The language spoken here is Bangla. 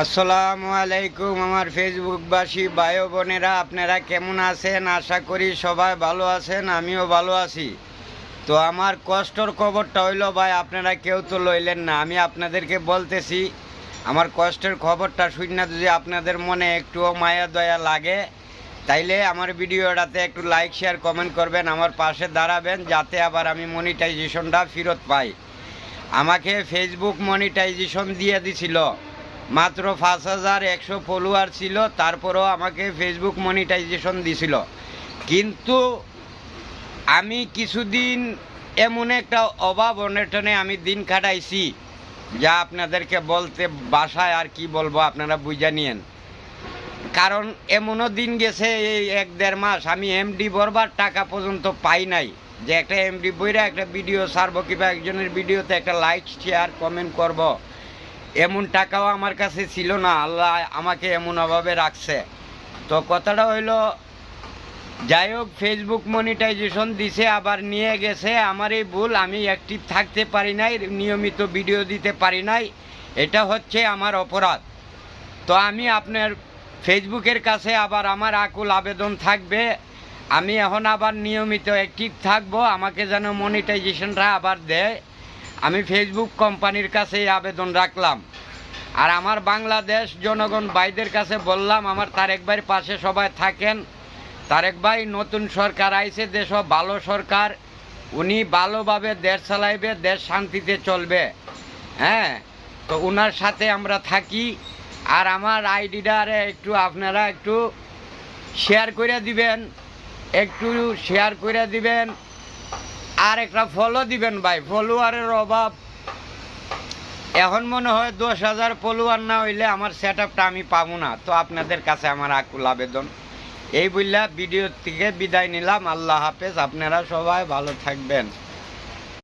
আসসালামু আলাইকুম আমার ফেসবুকবাসী ভাই ও বোনেরা, আপনারা কেমন আছেন? আশা করি সবাই ভালো আছেন, আমিও ভালো আছি। তো আমার কষ্টর খবরটা হইলো ভাই, আপনারা কেউ তো লইলেন না। আমি আপনাদেরকে বলতেছি, আমার কষ্টের খবরটা শুনে যদি আপনাদের মনে একটুও মায়া দয়া লাগে, তাইলে আমার ভিডিওটাতে একটু লাইক শেয়ার কমেন্ট করবেন, আমার পাশে দাঁড়াবেন, যাতে আবার আমি মনিটাইজেশনটা ফেরত পাই। আমাকে ফেসবুক মনিটাইজেশন দিয়ে দিছিল, মাত্র ৫,১০০ ফলোয়ার ছিল, তারপরেও আমাকে ফেসবুক মনিটাইজেশন দিছিল। কিন্তু আমি কিছুদিন এমন একটা অভাব অনটনে আমি দিন কাটাইছি, যা আপনাদেরকে বলতে বাসায় আর কি বলবো, আপনারা বুঝা নিয়েন। কারণ এমনও দিন গেছে এই ১-১.৫ মাস আমি এমডি ভরবার টাকা পর্যন্ত পাই নাই, যে একটা এমডি বইরা একটা ভিডিও ছাড়বো কিংবা একজনের ভিডিওতে একটা লাইক শেয়ার কমেন্ট করব, এমন টাকাও আমার কাছে ছিল না। আল্লাহ আমাকে এমন অভাবে রাখছে। তো কথাটা হইল, যাই হোক, ফেসবুক মনিটাইজেশন দিছে, আবার নিয়ে গেছে। আমার এই ভুল, আমি অ্যাক্টিভ থাকতে পারি নাই, নিয়মিত ভিডিও দিতে পারি নাই, এটা হচ্ছে আমার অপরাধ। তো আমি আপনার ফেসবুকের কাছে আবার আমার আকুল আবেদন থাকবে, আমি এখন আবার নিয়মিত অ্যাক্টিভ থাকবো, আমাকে যেন মনিটাইজেশনটা আবার দেয়। আমি ফেসবুক কোম্পানির কাছে এই আবেদন রাখলাম। আর আমার বাংলাদেশ জনগণ ভাইদের কাছে বললাম, আমার তারেক ভাইয়ের পাশে সবাই থাকেন। তারেক ভাই নতুন সরকার আইছে, দেশ ভালো সরকার, উনি ভালোভাবে দেশ চালাইবে, দেশ শান্তিতে চলবে। হ্যাঁ, তো ওনার সাথে আমরা থাকি। আর আমার আইডিটারে একটু আপনারা একটু শেয়ার করে দিবেন, একটু শেয়ার করে দিবেন, আর একটা ফলো দিবেন ভাই। ফলোয়ারের অভাব, এখন মনে হয় ১০,০০০ ফলোয়ার না হইলে আমার সেট আপটা আমি পাবো না। তো আপনাদের কাছে আমার আকুল আবেদন। এই বললা ভিডিও থেকে বিদায় নিলাম। আল্লাহ হাফেজ, আপনারা সবাই ভালো থাকবেন।